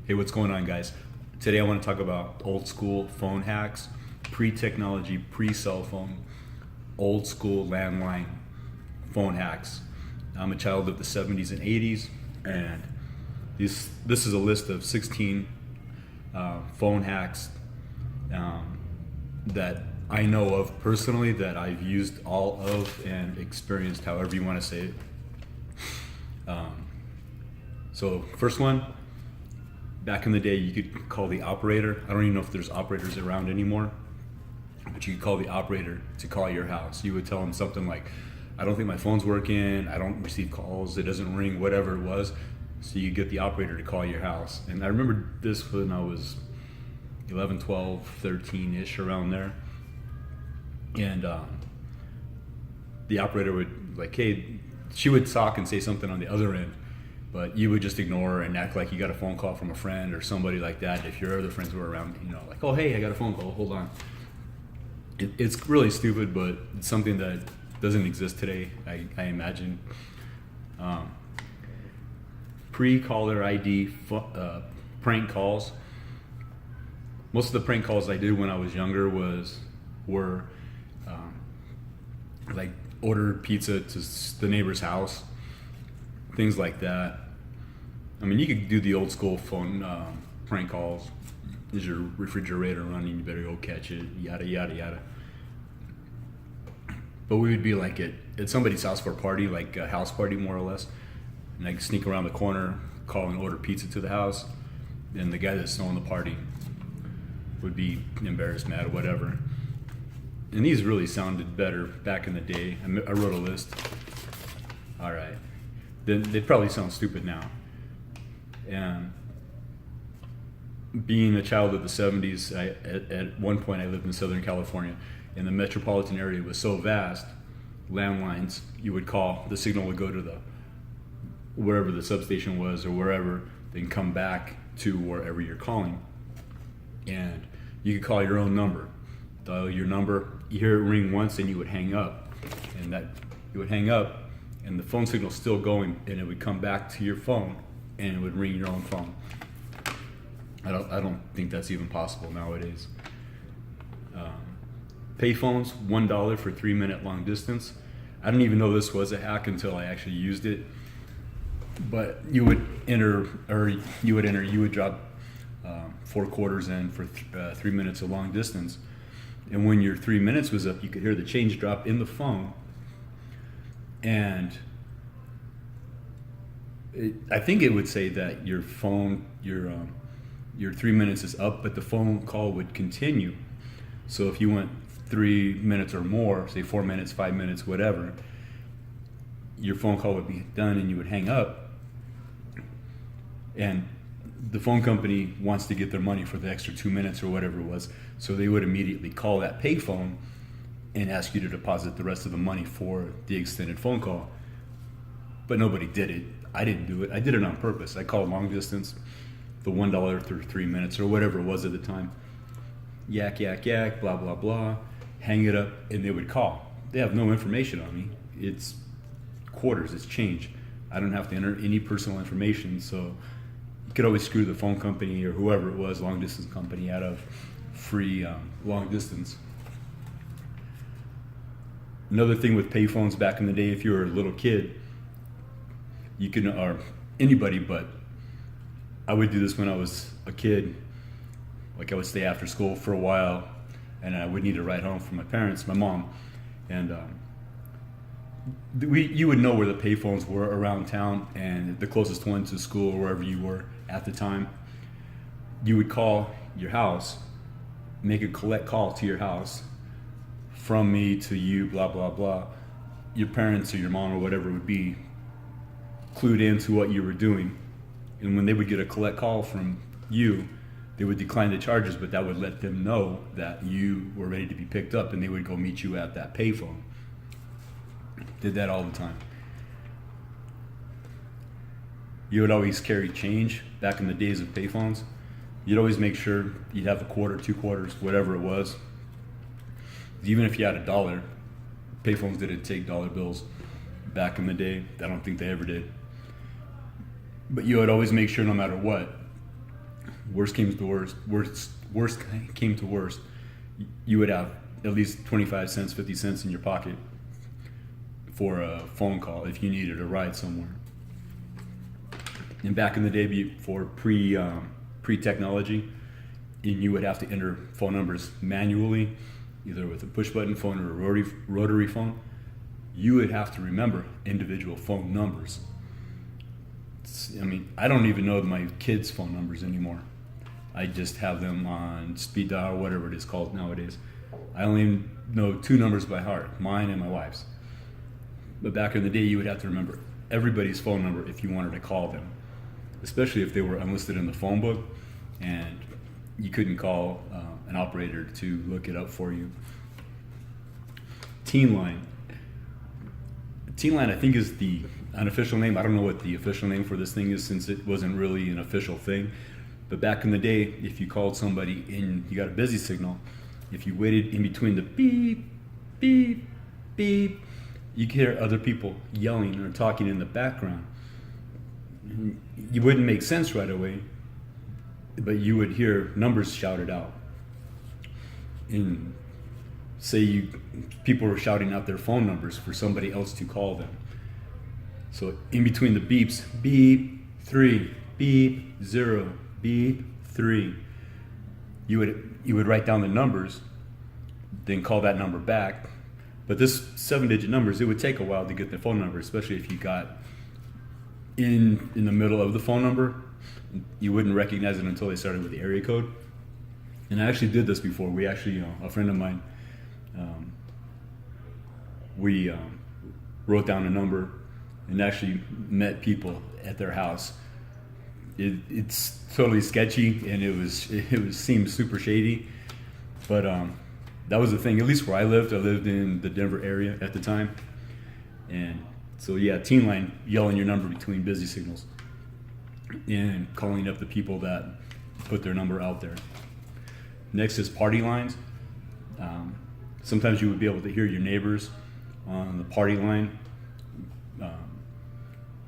Hey, what's going on, guys? Today I want to talk about old school phone hacks, pre-technology, pre-cell phone, old school landline phone hacks. I'm a child of the 70s and 80s, and this is a list of 16 phone hacks that I know of personally, that I've used all of and experienced, however you want to say it. So first one, back in the day, you could call the operator. I don't even know if there's operators around anymore, but you could call the operator to call your house. You would tell them something like, I don't think my phone's working, I don't receive calls, it doesn't ring, whatever it was. So you get the operator to call your house. And I remember this when I was 11, 12, 13-ish, around there. And the operator would like, hey, she would talk and say something on the other end, but you would just ignore her and act like you got a phone call from a friend or somebody like that. If your other friends were around, you know, like, oh, hey, I got a phone call, hold on. It's really stupid, but it's something that doesn't exist today, I imagine. Pre-caller ID prank calls. Most of the prank calls I did when I was younger were like order pizza to the neighbor's house, things like that. I mean, you could do the old school phone prank calls. Is your refrigerator running? You better go catch it, yada, yada, yada. But we would be like at somebody's house for a party, like a house party more or less. And I'd sneak around the corner, call and order pizza to the house. And the guy that's throwing the party would be embarrassed, mad, or whatever. And these really sounded better back in the day. I wrote a list. All right. They probably sound stupid now. And being a child of the 70s, at one point I lived in Southern California, and the metropolitan area was so vast, landlines, you would call, the signal would go to wherever the substation was or wherever, then come back to wherever you're calling. And you could call your own number, dial your number, you hear it ring once, and you would hang up. And you would hang up, and the phone signal's still going, and it would come back to your phone, and it would ring your own phone. I don't think that's even possible nowadays. Payphones, $1 for 3-minute long distance. I didn't even know this was a hack until I actually used it. But you would drop 4 quarters in for 3 minutes of long distance. And when your 3 minutes was up, you could hear the change drop in the phone. And I think it would say that your phone, your 3 minutes is up, but the phone call would continue. So if you went 3 minutes or more, say 4 minutes, 5 minutes, whatever, your phone call would be done and you would hang up. And the phone company wants to get their money for the extra 2 minutes or whatever it was, so they would immediately call that payphone and ask you to deposit the rest of the money for the extended phone call. But nobody did it. I didn't do it. I did it on purpose. I called long distance, the $1 for 3 minutes or whatever it was at the time. Yak, yak, yak, blah, blah, blah. Hang it up, and they would call. They have no information on me. It's quarters, it's change. I don't have to enter any personal information, so you could always screw the phone company or whoever it was, long distance company, out of free long distance. Another thing with payphones back in the day, if you were a little kid, you can, or anybody, but I would do this when I was a kid. Like I would stay after school for a while, and I would need a ride home from my parents, my mom, and you would know where the payphones were around town, and the closest one to school or wherever you were at the time. You would call your house, make a collect call to your house, from me to you, blah, blah, blah. Your parents or your mom or whatever would be clued into what you were doing. And when they would get a collect call from you, they would decline the charges, but that would let them know that you were ready to be picked up, and they would go meet you at that payphone. Did that all the time. You would always carry change back in the days of payphones. You'd always make sure you'd have a quarter, 2 quarters, whatever it was. Even if you had $1, payphones didn't take dollar bills back in the day. I don't think they ever did. But you would always make sure, no matter what, worst came to worst came to worst, you would have at least 25 cents, 50 cents in your pocket for a phone call if you needed a ride somewhere. And back in the day, before pre-technology, and you would have to enter phone numbers manually, either with a push button phone or a rotary phone. You would have to remember individual phone numbers. I mean, I don't even know my kids' phone numbers anymore. I just have them on speed dial, whatever it is called nowadays. I only know 2 numbers by heart, mine and my wife's. But back in the day, you would have to remember everybody's phone number if you wanted to call them, especially if they were unlisted in the phone book and you couldn't call an operator to look it up for you. Teen Line. Teen Line, I think, is the unofficial name. I don't know what the official name for this thing is since it wasn't really an official thing. But back in the day, if you called somebody and you got a busy signal, if you waited in between the beep, beep, beep, you could hear other people yelling or talking in the background. You wouldn't make sense right away, but you would hear numbers shouted out. And say people were shouting out their phone numbers for somebody else to call them. So in between the beeps, beep 3, beep 0, beep 3, you would write down the numbers, then call that number back. But this 7-digit numbers, it would take a while to get the phone number, especially if you got in the middle of the phone number. You wouldn't recognize it until they started with the area code. And I actually did this before. We actually, a friend of mine, we wrote down a number and actually met people at their house. It's totally sketchy and it seemed super shady, but that was the thing. At least where I lived in the Denver area at the time, and so yeah, Teen Line, yelling your number between busy signals and calling up the people that put their number out there. Next is party lines. Sometimes you would be able to hear your neighbors on the party line,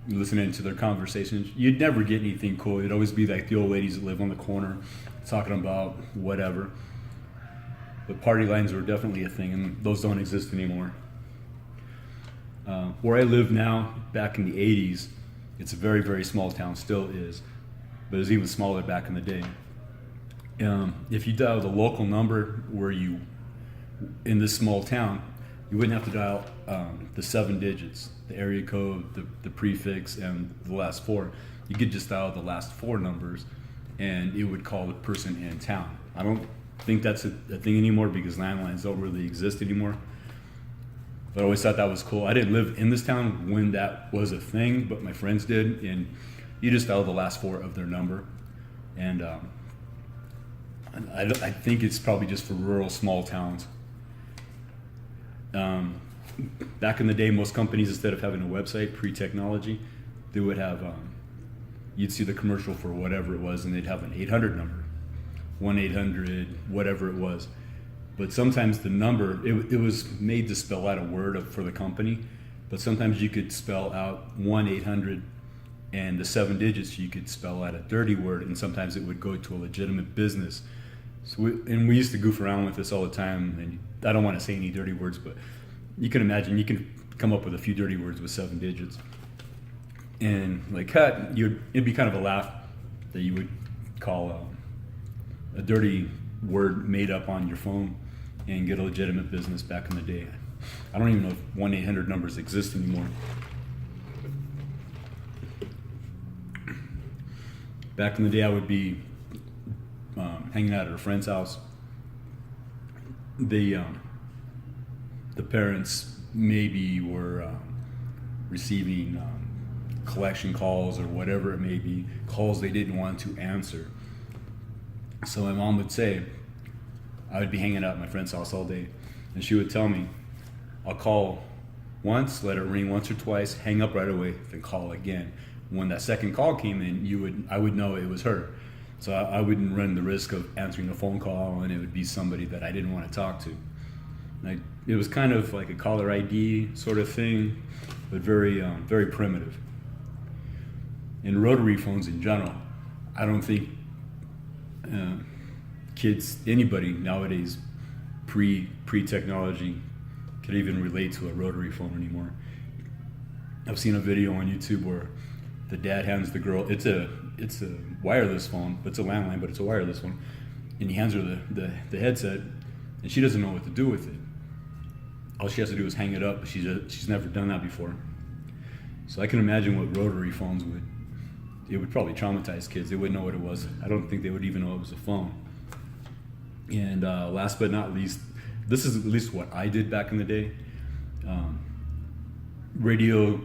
listening to their conversations. You'd never get anything cool. It'd always be like the old ladies that live on the corner talking about whatever. But party lines were definitely a thing, and those don't exist anymore. Where I live now, back in the 80s, it's a very, very small town, still is, but it was even smaller back in the day. If you dial the local number in this small town, you wouldn't have to dial the 7 digits, the area code, the prefix, and the last 4. You could just dial the last 4 numbers, and it would call the person in town. I don't think that's a thing anymore because landlines don't really exist anymore. But I always thought that was cool. I didn't live in this town when that was a thing, but my friends did, and you just dial the last 4 of their number. And I think it's probably just for rural small towns. Back in the day, most companies, instead of having a website pre-technology, they would have, you'd see the commercial for whatever it was, and they'd have an 800 number, 1-800, whatever it was. But sometimes the number, it was made to spell out a word for the company, but sometimes you could spell out 1-800, and the 7 digits you could spell out a dirty word, and sometimes it would go to a legitimate business. So we used to goof around with this all the time, and I don't want to say any dirty words, but you can imagine you can come up with a few dirty words with 7 digits. And like it'd be kind of a laugh that you would call a dirty word made up on your phone and get a legitimate business back in the day. I don't even know if 1-800 numbers exist anymore. Back in the day, I would be hanging out at a friend's house. The parents maybe were receiving collection calls or whatever it may be, calls they didn't want to answer. So my mom would say, I would be hanging out at my friend's house all day, and she would tell me, I'll call once, let it ring once or twice, hang up right away, then call again. When that second call came in, I would know it was her. So I wouldn't run the risk of answering a phone call and it would be somebody that I didn't want to talk to. It was kind of like a caller ID sort of thing, but very, very primitive. In rotary phones in general, I don't think Kids, anybody nowadays, pre-technology, could even relate to a rotary phone anymore. I've seen a video on YouTube where the dad hands the girl, it's a wireless phone, it's a landline, but it's a wireless one, and he hands her the headset, and she doesn't know what to do with it. All she has to do is hang it up, but she's never done that before. So I can imagine what rotary phones it would probably traumatize kids. They wouldn't know what it was. I don't think they would even know it was a phone. And last but not least, this is at least what I did back in the day. Radio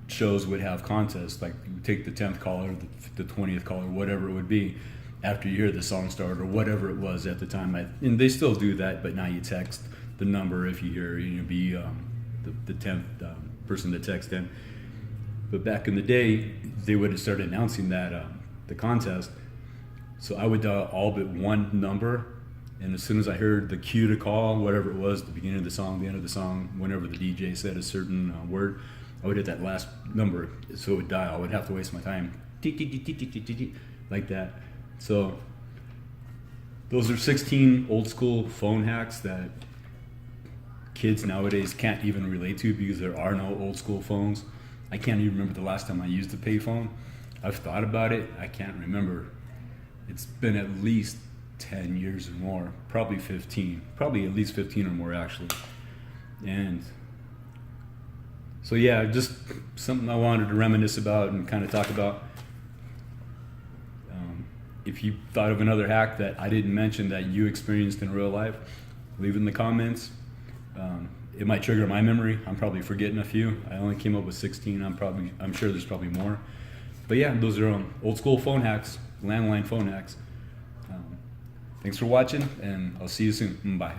shows would have contests, like you take the 10th caller, the 20th caller, whatever it would be, after you hear the song start or whatever it was at the time. And they still do that, but now you text the number if you hear, be the 10th person to text in. But back in the day, they would have started announcing that the contest. So I would dial all but one number, and as soon as I heard the cue to call, whatever it was, the beginning of the song, the end of the song, whenever the DJ said a certain word, I would hit that last number, so it would dial. I would have to waste my time, like that. So those are 16 old school phone hacks that kids nowadays can't even relate to because there are no old school phones. I can't even remember the last time I used a payphone. I've thought about it. I can't remember. It's been at least 10 years or more, probably 15, probably at least 15 or more actually. And so yeah, just something I wanted to reminisce about and kind of talk about. If you thought of another hack that I didn't mention that you experienced in real life, leave it in the comments. It might trigger my memory. I'm probably forgetting a few. I only came up with 16. I'm sure there's probably more. But yeah, those are old school phone hacks, landline phone hacks. Thanks for watching, and I'll see you soon. Bye.